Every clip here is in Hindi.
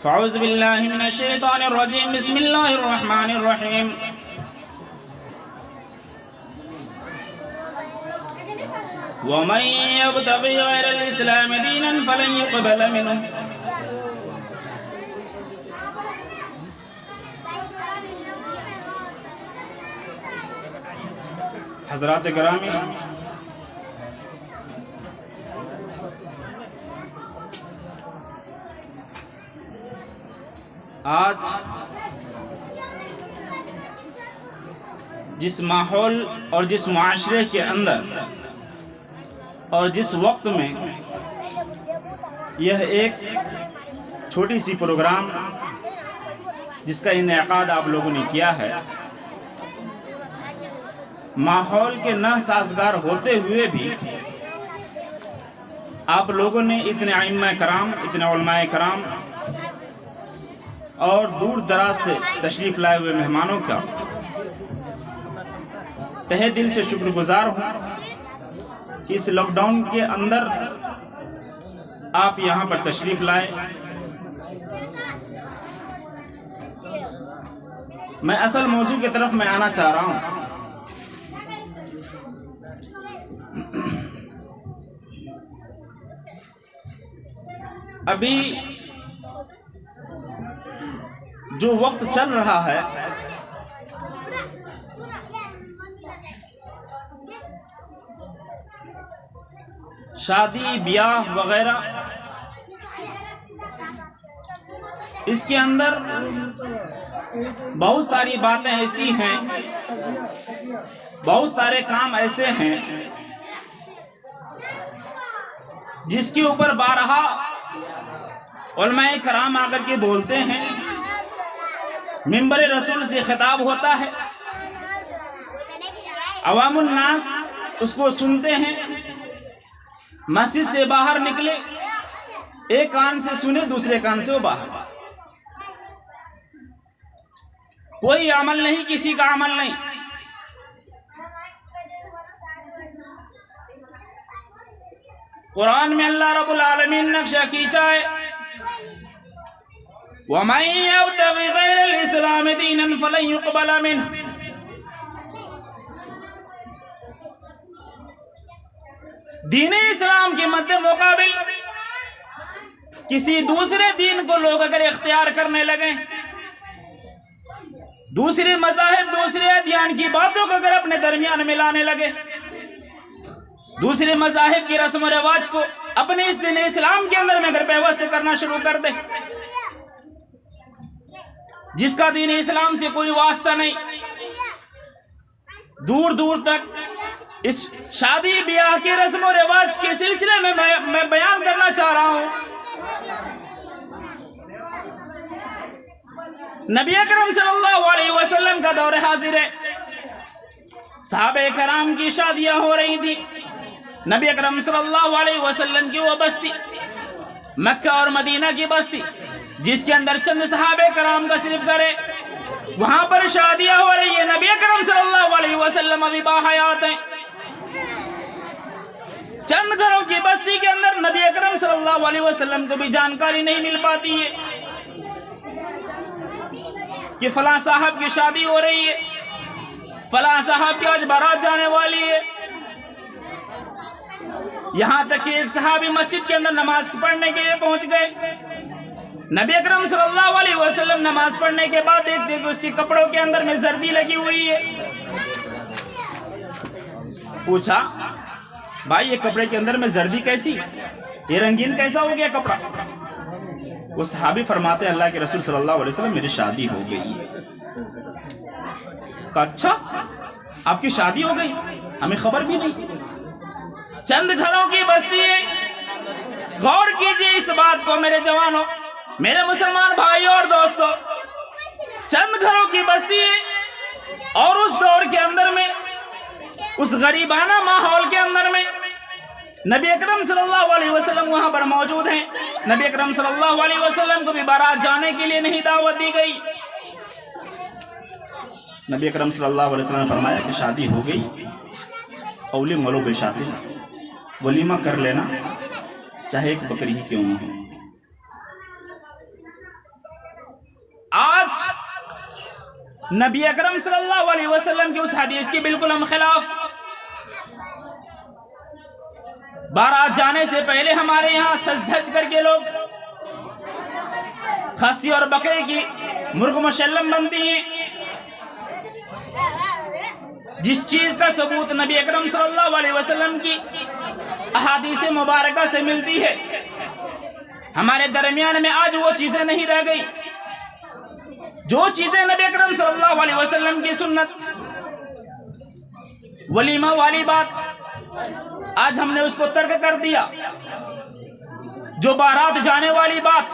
फ़अऊज़ु बिल्लाहि मिनश शैतानिर रजीम बिस्मिल्लाहिर रहमानिर रहीम। वमन यब्तग़ि गैरल इस्लाम दीनन फलन युक़बल मिन्हु। हज़रात गिरामी, आज जिस माहौल और जिस मुआशरे के अंदर और जिस वक्त में यह एक छोटी सी प्रोग्राम जिसका इनेकाद आप लोगों ने किया है, माहौल के न साजगार होते हुए भी आप लोगों ने इतने आइम्मा कराम, इतने उलमाए कराम और दूर दराज से तशरीफ़ लाए हुए मेहमानों का तहे दिल से शुक्रगुजार हूँ कि इस लॉकडाउन के अंदर आप यहाँ पर तशरीफ़ लाए। मैं असल मौजू की तरफ मैं आना चाह रहा हूँ। अभी जो वक्त चल रहा है, शादी ब्याह वगैरह, इसके अंदर बहुत सारी बातें ऐसी हैं, बहुत सारे काम ऐसे हैं जिसके ऊपर बारहा उलमाए कराम आकर के बोलते हैं, मिंबर रसूल से खिताब होता है, अवामुन नास उसको सुनते हैं, मस्जिद से बाहर निकले, एक कान से सुने दूसरे कान से वो बाहर, कोई अमल नहीं, किसी का अमल नहीं। कुरान में अल्लाह रब्बुल आलमीन नक्शा खींचा है, वमन यब्तग़ि गैरल इस्लाम दीनन फलन युक़बल मिन्हु। दीन इस्लाम के मध्य मुकाबिल किसी दूसरे दीन को लोग अगर इख्तियार करने लगे, दूसरे मज़ाहिब, दूसरे अध्ययन की बातों को अगर अपने दरमियान मिलाने लगे, दूसरे मज़ाहिब की रस्म रिवाज को अपने इस दीन इस्लाम के अंदर में अगर पेवस्त करना शुरू कर दे, जिसका दीन इस्लाम से कोई वास्ता नहीं, दूर दूर तक इस शादी ब्याह के रस्म और रिवाज के सिलसिले में मैं बयान करना चाह रहा हूं। नबी अकरम सल्लल्लाहु अलैहि वसल्लम का दौर हाजिर है, सहाबे कराम की शादियां हो रही थी। नबी अकरम सल्लल्लाहु अलैहि वसल्लम की वो बस्ती मक्का और मदीना की बस्ती जिसके अंदर चंद सहाबे कराम का सिर्फ करे, वहां पर शादियां हो रही है। नबी अकरम सल्लल्लाहु अलैहि वसल्लम अभी बाहयात हैं। चंद घरों की बस्ती के अंदर नबी अकरम सल्लल्लाहु अलैहि वसल्लम को भी जानकारी नहीं मिल पाती है कि फलां साहब की शादी हो रही है, फलां साहब की आज बारात जाने वाली है। यहां तक कि एक सहाबी मस्जिद के अंदर नमाज पढ़ने के लिए पहुंच गए। नबी अकरम सल्लल्लाहु अलैहि वसल्लम नमाज पढ़ने के बाद देखते कि उसके कपड़ों के अंदर में जर्दी लगी हुई है। पूछा, भाई ये कपड़े के अंदर में जर्दी कैसी, ये रंगीन कैसा हो गया कपड़ा? वो सहाबी फरमाते, अल्लाह के रसूल सल्लल्लाहु अलैहि वसल्लम मेरी शादी हो गई है। अच्छा, आपकी शादी हो गई, हमें खबर भी नहीं। चंद घरों की बस्ती है। गौर कीजिए इस बात को मेरे जवानों, मेरे मुसलमान भाइयों और दोस्तों, चंद घरों की बस्ती है और उस दौर के अंदर में, उस गरीबाना माहौल के अंदर में नबी अकरम सल्लल्लाहु अलैहि वसल्लम वहां पर मौजूद हैं। नबी अकरम सल्लल्लाहु अलैहि वसल्लम को भी बारात जाने के लिए नहीं दावत दी गई। नबी अकरम सल्लल्लाहु अलैहि वसल्लम ने फरमाया कि शादी हो गई, औली मलो बेशाती, वलीमा कर लेना, चाहे एक बकरी ही क्यों न हो। नबी अकरम सल्लल्लाहु अलैहि वसल्लम की उस हदीस के बिल्कुल हम खिलाफ। बारात जाने से पहले हमारे यहाँ सज धज करके लोग खस्सी और बकरे की मुर्ग मुसल्लम बनती है। जिस चीज का सबूत नबी अकरम सल्लल्लाहु अलैहि वसल्लम की अहादीस मुबारका से मिलती है, हमारे दरमियान में आज वो चीजें नहीं रह गई। जो चीजें नबी अकरम सल्लल्लाहु अलैहि वसल्लम की सुन्नत, वलीमा वाली बात, आज हमने उसको तर्क कर दिया। जो बारात जाने वाली बात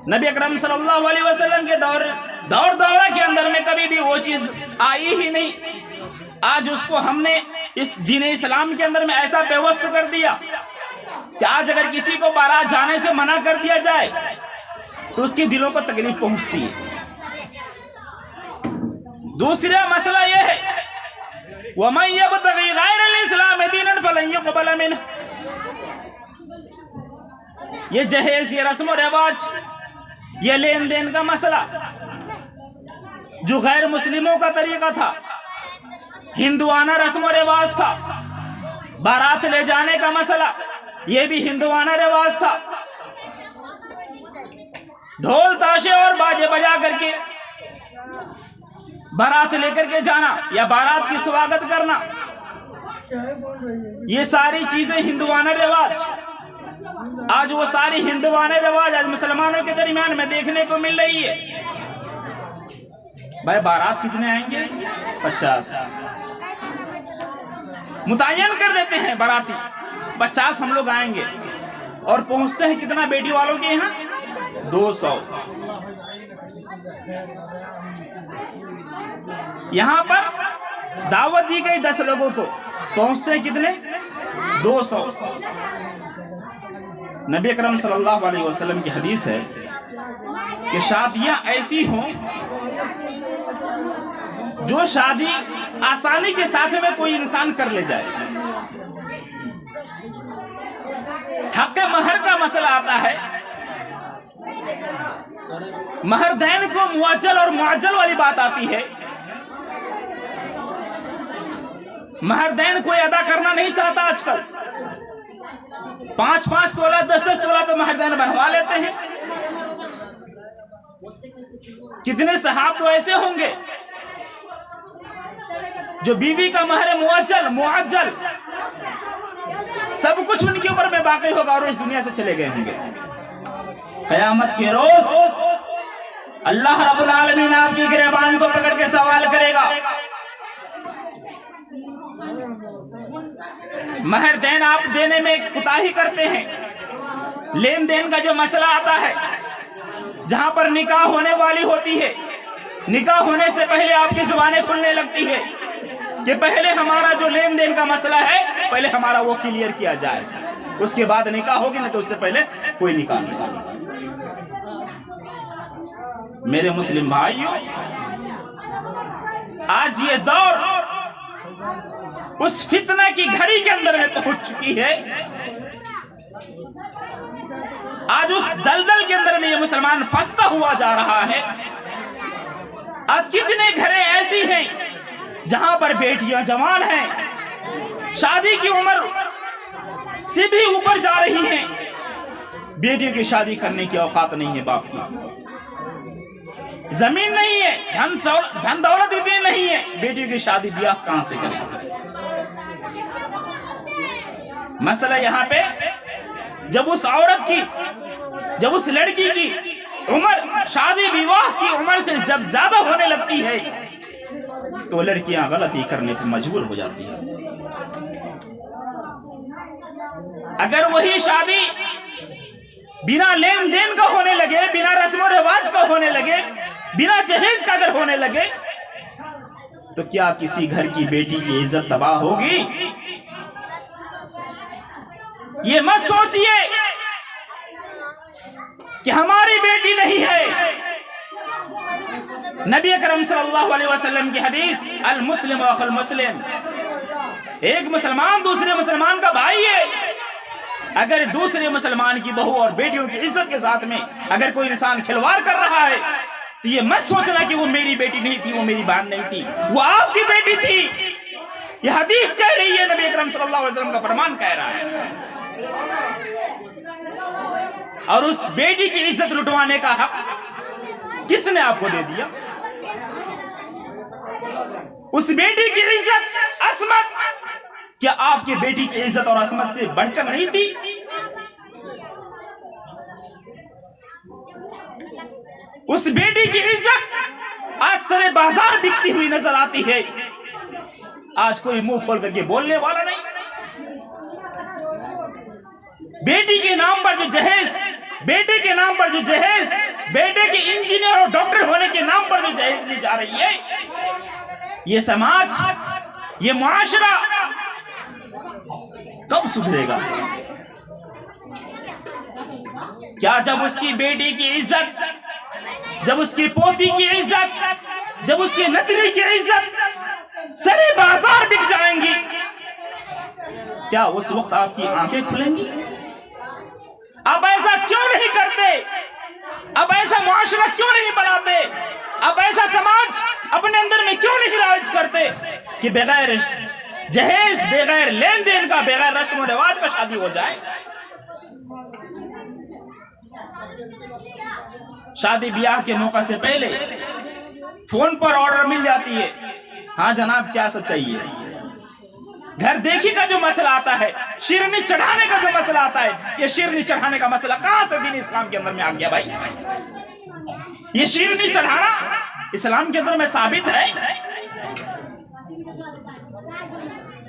नबी अकरम सल्लल्लाहु अलैहि वसल्लम के दौरा के अंदर में कभी भी वो चीज आई ही नहीं, आज उसको हमने इस दीन इस्लाम के अंदर में ऐसा व्यवस्था कर दिया कि आज अगर किसी को बारात जाने से मना कर दिया जाए तो उसके दिलों को तकलीफ पहुंचती है। दूसरा मसला यह है, वमन यब्तगी गैरल इस्लाम दीनन फलन युक़बल मिन्हु। ये जहेज, ये रस्म और रिवाज, ये लेन देन का मसला जो गैर मुस्लिमों का तरीका था, हिंदुआना रस्म और रिवाज था। बारात ले जाने का मसला ये भी हिंदुआना रिवाज था। ढोल ताशे और बाजे बजा करके बारात लेकर के जाना या बारात की स्वागत करना, ये सारी चीजें हिंदुआना रिवाज, आज वो सारी हिंदुआना रिवाज आज मुसलमानों के दरमियान में देखने को मिल रही है। भाई बारात कितने आएंगे? 50 मुतय्यन कर देते हैं, बाराती 50 हम लोग आएंगे और पहुंचते हैं कितना बेटी वालों के यहाँ? 200। यहाँ पर दावत दी गई 10 लोगों को, पहुंचते हैं कितने? 200। नबी अकरम सल्लल्लाहु अलैहि वसल्लम की हदीस है कि शादियां ऐसी हों जो शादी आसानी के साथ में कोई इंसान कर ले जाए। हक महर का मसला आता है, महरदैन को मुअज्जल और मुअज्जल वाली बात आती है। महरदैन कोई अदा करना नहीं चाहता आजकल, 5-5 तोला 10-10 तोला तो महरदैन बनवा लेते हैं। कितने सहाब तो ऐसे होंगे जो बीवी का महर मुअज्जल मुअज्जल सब कुछ उनके ऊपर में बाकी होगा और इस दुनिया से चले गए होंगे। क़यामत के रोज अल्लाह रब्बुल आलमीन आपकी गिरबान को पकड़ के सवाल करेगा। महर देन आप देने में कुताही करते हैं। लेन देन का जो मसला आता है, जहां पर निकाह होने वाली होती है, निकाह होने से पहले आपकी जुबानें खुलने लगती है कि पहले हमारा जो लेन देन का मसला है पहले हमारा वो क्लियर किया जाए, उसके बाद निकाह होगी, नहीं तो उससे पहले कोई निकाह नहीं। मेरे मुस्लिम भाइयों, आज ये दौर उस फितना की घड़ी के अंदर में पहुंच चुकी है। आज उस दलदल के अंदर में ये मुसलमान फंसता हुआ जा रहा है। आज कितने घरें ऐसी हैं जहां पर बेटियां जवान हैं, शादी की उम्र से भी ऊपर जा रही हैं, बेटियों की शादी करने की औकात नहीं है, बाप की जमीन नहीं है, धन दौलत भी नहीं है, बेटियों की शादी ब्याह कहां से करें? मसला यहाँ पे जब उस औरत की, जब उस लड़की की उम्र शादी विवाह की उम्र से जब ज्यादा होने लगती है तो लड़कियां गलती करने पर मजबूर हो जाती है। अगर वही शादी बिना लेन देन का होने लगे, बिना रस्म रिवाज का होने लगे, बिना जहेज का अगर होने लगे, तो क्या किसी घर की बेटी की इज्जत तबाह होगी? ये मत सोचिए कि हमारी बेटी नहीं है। नबी अकरम सल्लल्लाहु अलैहि वसल्लम की हदीस, अल मुस्लिम अखुल मुस्लिम, एक मुसलमान दूसरे मुसलमान का भाई है। अगर दूसरे मुसलमान की बहू और बेटियों की इज्जत के साथ में अगर कोई इंसान खिलवाड़ कर रहा है तो ये मत सोचना कि वो मेरी बेटी नहीं थी, वो मेरी बहन नहीं थी, वो आपकी बेटी थी। ये हदीस कह रही है, नबी अकरम सल्लल्लाहु अलैहि वसल्लम का फरमान कह रहा है। और उस बेटी की इज्जत लुटवाने का हक किसने आपको दे दिया? उस बेटी की इज्जत, असमत, क्या आपकी बेटी की इज्जत और असमत से बढ़कर नहीं थी? उस बेटी की इज्जत आज सारे बाजार बिकती हुई नजर आती है। आज कोई मुंह खोल करके बोलने वाला नहीं। बेटी के नाम पर जो जहेज, बेटे के नाम पर जो जहेज, बेटे के इंजीनियर और डॉक्टर होने के नाम पर जो जहेज ली जा रही है, ये समाज, ये मुआशरा कब सुधरेगा? क्या जब उसकी बेटी की इज्जत, जब उसकी पोती की इज्जत, जब उसकी नतनी की इज्जत सारे बाजार बिक जाएंगी, क्या उस वक्त आपकी आंखें खुलेंगी? अब ऐसा क्यों नहीं करते? अब ऐसा मुआशरा क्यों नहीं बनाते? अब ऐसा समाज अपने अंदर में क्यों नहीं राज करते कि बगैर जहेज, बगैर लेन देन का, बगैर रस्म और रिवाज का शादी हो जाए? शादी ब्याह के मौका से पहले फोन पर ऑर्डर मिल जाती है, हाँ जनाब क्या सब चाहिए। घर देखी का जो मसला आता है, शिरनी चढ़ाने का जो मसला आता है, ये शिरनी चढ़ाने का मसला कहां से दीन इस्लाम के अंदर में आ गया भाई? ये शिरनी चढ़ाना इस्लाम के अंदर में साबित है?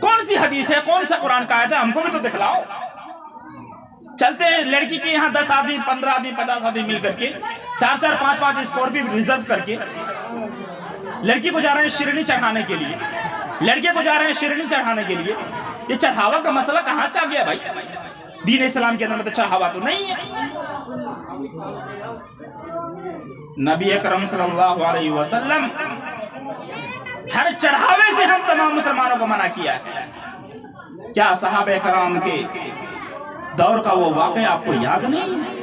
कौन सी हदीस है, कौन सा कुरान का आयत है? हमको भी तो दिखलाओ। चलते हैं लड़की के यहाँ 10 आदमी, 15 आदमी, 50 आदमी मिल करके 4-4, 5-5 स्कॉर्पियो रिजर्व करके लड़की को जा रहे हैं शिरनी चढ़ाने के लिए, लड़के को जा रहे हैं शिरनी चढ़ाने के लिए। ये चढ़ावा का मसला कहां से आ गया भाई? दीन इस्लाम के अंदर में तो चढ़ावा तो नहीं है। नबी अकरम सल्लल्लाहु अलैहि वसल्लम हर चढ़ावे से हम तमाम मुसलमानों को मना किया है। क्या सहाबे कराम के दौर का वो वाकया आपको याद नहीं है?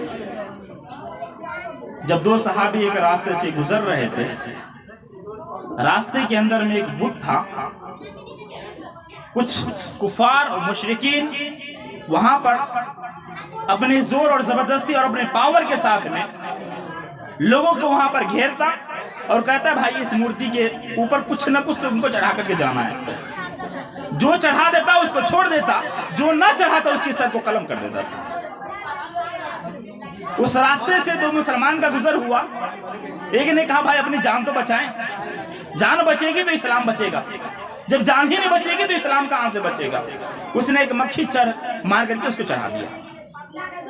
जब दो सहाबी एक रास्ते से गुजर रहे थे, रास्ते के अंदर में एक बुत था, कुछ कुफार और मुशरिकीन वहां पर अपने जोर और जबरदस्ती और अपने पावर के साथ में लोगों को वहां पर घेरता और कहता भाई इस मूर्ति के ऊपर कुछ न कुछ तो उनको चढ़ा करके जाना है। जो चढ़ा देता उसको छोड़ देता, जो ना चढ़ाता उसके सर को कलम कर देता था। उस रास्ते से दो मुसलमान का गुजर हुआ। एक ने कहा भाई अपनी जान तो बचाएं, जान बचेगी तो इस्लाम बचेगा, जब जान ही नहीं बचेगी तो इस्लाम कहां से बचेगा। उसने एक मक्खी मार करके उसको चढ़ा दिया,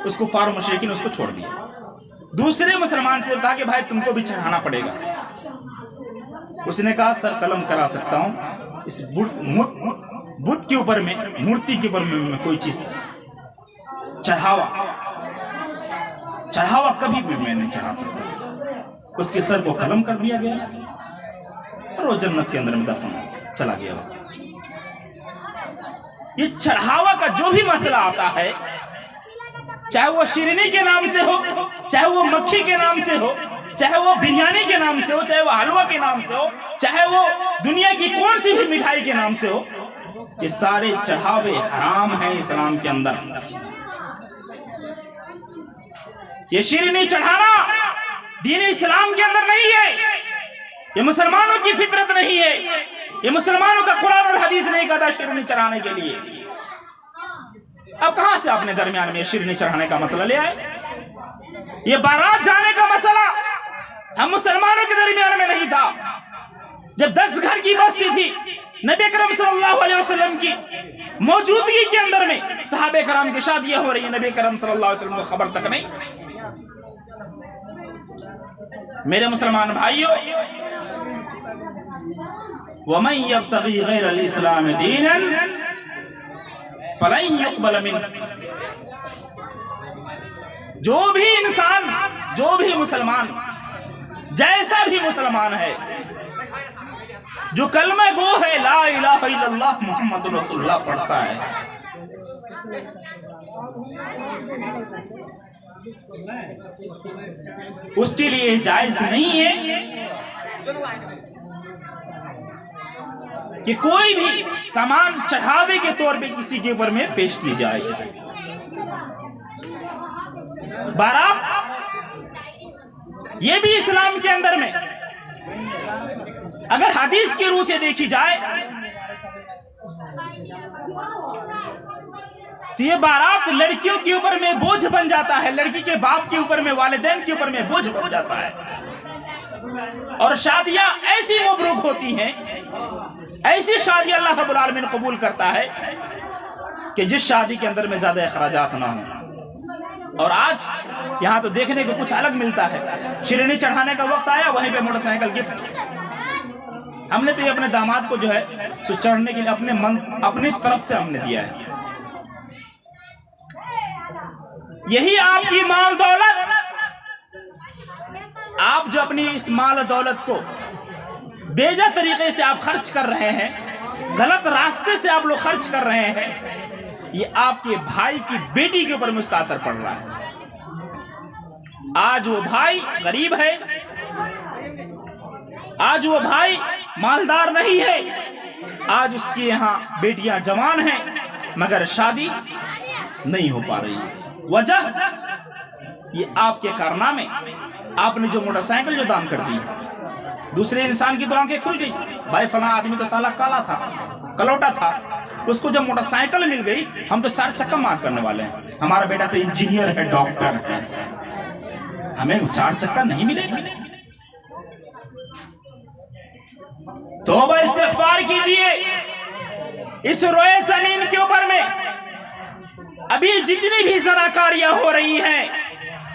उसको फार मुशरिकीन उसको छोड़ दिया। दूसरे मुसलमान से कहा कि भाई तुमको भी चढ़ाना पड़ेगा। उसने कहा सर कलम करा सकता हूं, इस बुत के ऊपर में, मूर्ति के ऊपर में कोई चीज चढ़ावा कभी भी मैं नहीं चढ़ा सकता। उसके सर को कलम कर दिया गया और वो जन्नत के अंदर में दफन चला गया। ये चढ़ावा का जो भी मसला आता है, चाहे वो शिरनी के नाम से हो, चाहे वो मक्खी के नाम से हो, चाहे वो बिरयानी के नाम से हो, चाहे वो हलवा के नाम से हो, चाहे वो दुनिया की कौन सी भी मिठाई के नाम से हो, ये सारे चढ़ावे हराम हैं इस्लाम के अंदर। ये शिरनी चढ़ाना दीन इस्लाम के अंदर नहीं है, ये मुसलमानों की फितरत नहीं है, ये मुसलमानों का कुरान और हदीस नहीं कहता शिरनी चढ़ाने के लिए। अब कहां से आपने दरमियान में शिरनी चढ़ाने का मसला ले आए? ये बारात जाने का मसला हम मुसलमानों के दरमियान में नहीं था। जब 10 घर की बस्ती थी, नबी करम सल्लल्लाहु अलैहि वसल्लम की मौजूदगी के अंदर में सहाबे कराम की शादियां हो रही है, नबी करम सल्लल्लाहु अलैहि वसल्लम को खबर तक नहीं। मेरे मुसलमान भाइयों, वमन यब्तगी गैरल इस्लाम दीनन फलन युक़बल मिन्हु। जो भी इंसान, जो भी मुसलमान, जैसा भी मुसलमान है, जो कलमा गो है ला इलाहा इल्लल्लाह मुहम्मदुर रसूलुल्लाह पढ़ता है, उसके लिए जायज नहीं है कि कोई भी सामान चढ़ावे के तौर पे किसी के ऊपर में पेश की जाए। बारात ये भी इस्लाम के अंदर में अगर हदीस की रूह से देखी जाए तो ये बारात लड़कियों के ऊपर में बोझ बन जाता है, लड़की के बाप के ऊपर में, वालिदैन के ऊपर में बोझ बन जाता है। और शादियां ऐसी मबरूक होती हैं, ऐसी शादी अल्लाह रब्बुल आलमीन कबूल करता है कि जिस शादी के अंदर में ज्यादा अखराजात ना हो। और आज यहाँ तो देखने को कुछ अलग मिलता है, शिरनी चढ़ाने का वक्त आया, वहीं पे मोटरसाइकिल गिफ्ट। हमने तो ये अपने दामाद को जो है चढ़ने के लिए अपनी तरफ से हमने दिया है। यही आपकी माल दौलत, आप जो अपनी इस माल दौलत को बेजा तरीके से आप खर्च कर रहे हैं, गलत रास्ते से आप लोग खर्च कर रहे हैं, ये आपके भाई की बेटी के ऊपर में उसका असर पड़ रहा है। आज वो भाई गरीब है, आज वो भाई मालदार नहीं है, आज उसके यहाँ बेटियां जवान हैं मगर शादी नहीं हो पा रही। वजह ये आपके कारनामे, आपने जो मोटरसाइकिल जो दान कर दी, दूसरे इंसान की तो आंखें खुल गई, भाई फला आदमी तो साला काला था, कलौटा था, उसको जब मोटरसाइकिल मिल गई हम तो 4 चक्का मार करने वाले हैं, हमारा बेटा तो इंजीनियर है, डॉक्टर है, हमें 4 चक्का नहीं मिलेगा। तौबा इस्तिग़फ़ार कीजिए। इस रोए जमीन के ऊपर में अभी जितनी भी ज़नाकारियां हो रही हैं,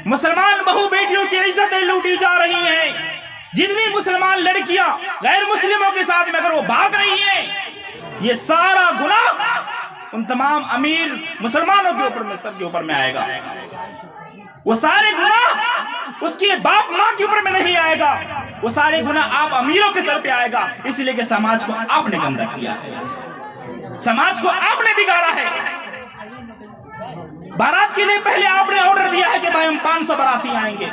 मुसलमान बहू बेटियों की इज्जतें लूटी जा रही हैं, जितनी मुसलमान लड़कियां गैर मुस्लिमों के साथ में अगर वो भाग रही हैं, ये सारा गुनाह उन तमाम अमीर मुसलमानों के ऊपर में, सबके ऊपर में आएगा। वो सारे गुनाह उसके बाप माँ के ऊपर में नहीं आएगा, वो सारे गुनाह आप अमीरों के सर पे आएगा, इसलिए कि समाज को आपने गंदा किया है, समाज को आपने बिगाड़ा है। बारात के लिए पहले आपने ऑर्डर दिया है कि भाई हम 500 बाराती आएंगे,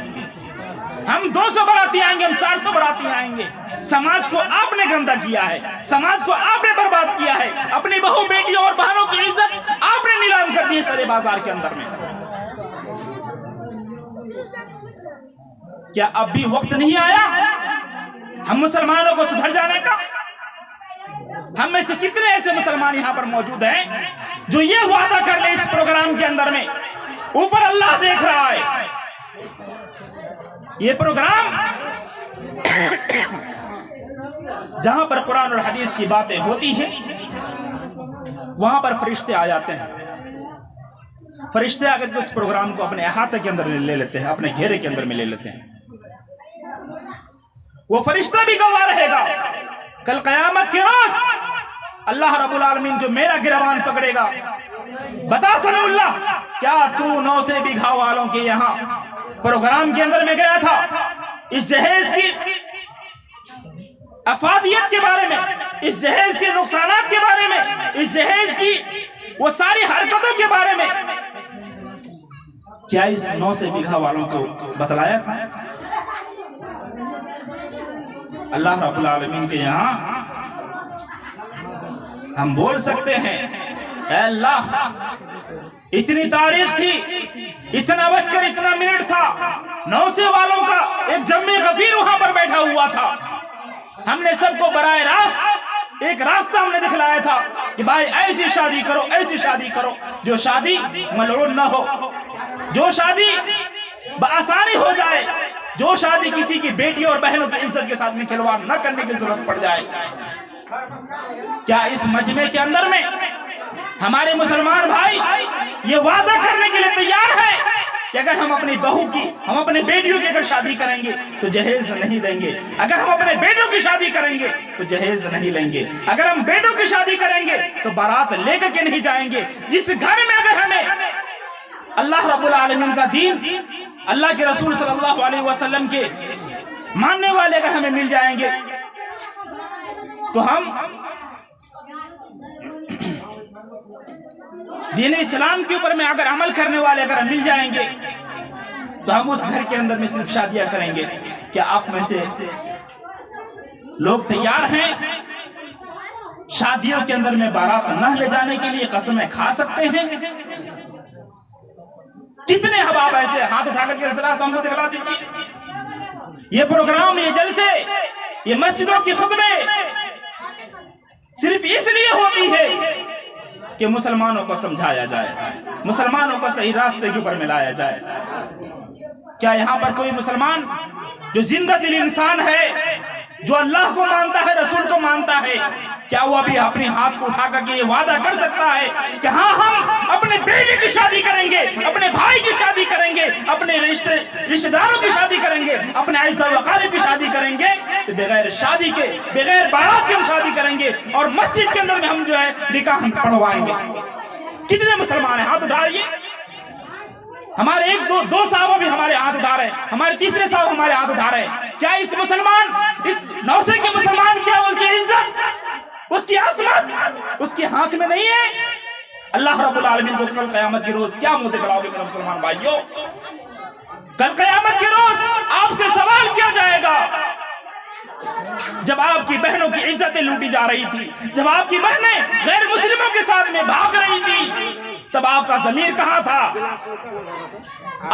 हम 200 बाराती आएंगे, हम 400 बाराती आएंगे। समाज को आपने गंदा किया है, समाज को आपने बर्बाद किया है, अपनी बहू बेटियों और बहनों की इज्जत आपने नीलाम कर दी है सारे बाजार के अंदर में। क्या अब भी वक्त नहीं आया हम मुसलमानों को सुधर जाने का? हम में से कितने ऐसे मुसलमान यहाँ पर मौजूद हैं जो ये वादा कर ले इस प्रोग्राम के अंदर में, ऊपर अल्लाह देख रहा है, ये प्रोग्राम जहां पर कुरान और हदीस की बातें होती हैं वहां पर फरिश्ते आ जाते हैं। फरिश्ते आकर उस प्रोग्राम को अपने अहाते के अंदर ले लेते हैं, अपने घेरे के अंदर में ले लेते हैं। वो फरिश्ता भी गवाह रहेगा कल क़यामत के रोज। अल्लाह रब्बुल आलमीन जो मेरा गिरबान पकड़ेगा, बता समीउल्लाह, क्या तू 9 से बीघा वालों के यहाँ प्रोग्राम के अंदर में गया था? इस जहेज की अफादियत के बारे में, इस जहेज के नुकसानात के बारे में, इस जहेज की वो सारी हरकतों के बारे में क्या इस 9 से बीघा वालों को बतलाया था? अल्लाह रब्बुल आलमीन के यहाँ हम बोल सकते हैं, अल्लाह इतनी तारीख थी, इतना बजकर इतना मिनट था, 9 से वालों का एक जम्मी गफीर वहां पर बैठा हुआ था। हमने सबको बराए रास्त एक रास्ता हमने दिखलाया था कि भाई ऐसी शादी करो, ऐसी शादी करो जो शादी मलऊन न हो, जो शादी बआसानी हो जाए, जो शादी किसी की बेटी और बहनों की इज्जत के साथ में खिलवाड़ न करने की जरूरत पड़ जाए। क्या इस मजमे के अंदर में हमारे मुसलमान भाई ये वादा करने के लिए तैयार है कि अगर हम अपनी बहू की, हम अपने बेटियों की अगर शादी करेंगे तो जहेज नहीं देंगे, अगर हम अपने बेटों की शादी करेंगे तो जहेज नहीं लेंगे, अगर हम बेटों की शादी करेंगे तो बारात लेकर के नहीं जाएंगे। जिस घर में अगर हमें अल्लाह रब्बुल आलमीन का दीन, अल्लाह के रसूल सल्लल्लाहु अलैहि वसल्लम के मानने वाले अगर हमें मिल जाएंगे तो हम दीन इस्लाम के ऊपर में अगर अमल करने वाले अगर मिल जाएंगे तो हम उस घर के अंदर में सिर्फ शादियां करेंगे। क्या आप में से लोग तैयार हैं शादियों के अंदर में बारात न ले जाने के लिए कसमें खा सकते हैं? कितने हबाब ऐसे हाथ उठाकर के जरा हमको दिखला दीजिए। ये प्रोग्राम, ये जलसे, ये मस्जिदों की खुतबे सिर्फ इसलिए होती है कि मुसलमानों को समझाया जाए, मुसलमानों को सही रास्ते के ऊपर मिलाया जाए। क्या यहाँ पर कोई मुसलमान जो जिंदा दिल इंसान है, जो अल्लाह को मानता है, रसूल को मानता है, क्या वो अभी अपने हाथ को उठा करके ये वादा कर सकता है कि हाँ हम अपने बेटे की शादी करेंगे, अपने भाई की शादी करेंगे, अपने रिश्तेदारों की शादी करेंगे, अपने आइज़ा व अक़ारिब की शादी करेंगे, तो बगैर शादी के, बगैर बारात के हम शादी करेंगे और मस्जिद के अंदर में हम जो है निकाह हम पढ़वाएंगे? कितने मुसलमान हैं? हाथ उठाइए। हमारे एक दो साहब भी हमारे हाथ उठा रहे हैं, हमारे तीसरे साहब हमारे हाथ उठा रहे हैं। क्या इस मुसलमान, इस नौसे के मुसलमान, क्या उसकी इज्जत, उसकी असमत उसके हाथ में नहीं है? अल्लाह रब्बुल आलमीन को कल क़यामत के रोज क्या मुंह दिखलाओगे मेरे मुसलमान भाइयों? कल क़यामत के रोज आपसे सवाल किया जाएगा। जब आपकी बहनों की इज्जतें लूटी जा रही थी, जब आपकी बहनें गैर मुस्लिमों के साथ में भाग रही थी, तब आपका ज़मीर कहां था?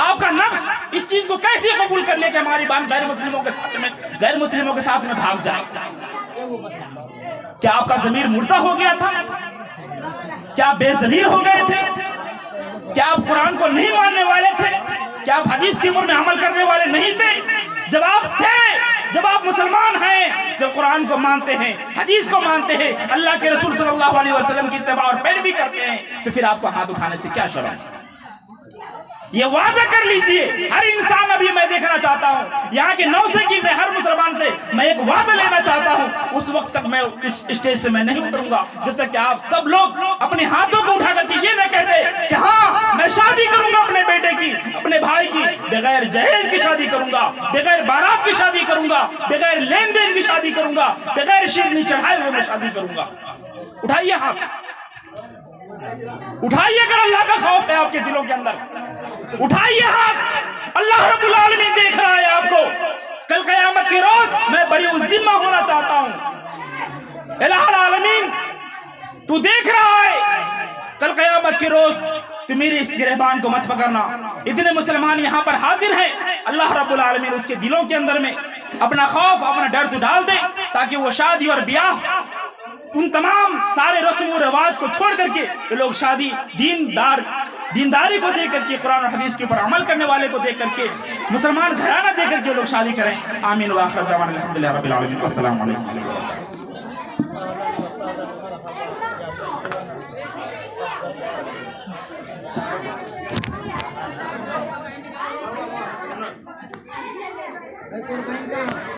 आपका नफ्स इस चीज को कैसे कबूल कर ले कि हमारी बहन गैर मुस्लिमों के साथ में भाग जाए? क्या आपका ज़मीर मुर्दा हो गया था? क्या आप बेज़मीर हो गए थे? क्या आप कुरान को नहीं मानने वाले थे? क्या आप हदीस के ऊपर में अमल करने वाले नहीं थे? जब आप थे, जब आप मुसलमान हैं, जब कुरान को मानते हैं, हदीस को मानते हैं, अल्लाह के रसूल सल्लल्लाहु अलैहि वसल्लम की इत्तिबा और पैरवी करते हैं, तो फिर आपको हाथ उठाने से क्या शर्म? ये वादा कर लीजिए, हर इंसान, अभी मैं देखना चाहता हूँ यहाँ के नौसे की, मैं हर मुसलमान से मैं एक वादा लेना चाहता हूँ। उस वक्त तक मैं इस स्टेज से मैं नहीं उतरूंगा जब तक कि आप सब लोग अपने हाथों को उठा करके ये न कहते कि हाँ मैं शादी करूंगा अपने बेटे की, अपने भाई की, बगैर जहेज की शादी करूंगा, बगैर बारात की शादी करूंगा, बगैर लेन देन की शादी करूंगा, बगैर शीरनी चढ़ाए हुए मैं शादी करूंगा। उठाइए हाथ, उठाइए अगर अल्लाह का खौफ है आपके दिलों के अंदर, उठाइए हाथ। अल्लाह रब्बुल आलमीन देख रहा है आपको। कल क़यामत के रोज मैं बड़ी उज़्ज़िम्मा होना चाहता हूं। इलाहुल आलमीन तू देख रहा है, कल क़यामत के रोज तू मेरे इस गिरहबान को मत पकड़ना। इतने मुसलमान यहाँ पर हाजिर हैं, अल्लाह रब्बुल आलमीन उसके दिलों के अंदर में अपना खौफ, अपना डर तो डाल दे, ताकि वो शादी और ब्याह, उन तमाम सारे रस्म और रिवाज को छोड़ करके तो लोग शादी दीनदारी को देख करके, कुरान और हदीस के ऊपर अमल करने वाले को देख करके, मुसलमान घराना देख करके लोग शादी करें। आमीन व आखिर दअवाना अल्हम्दुलिल्लाहि रब्बिल आलमीन। अस्सलामु अलैकुम।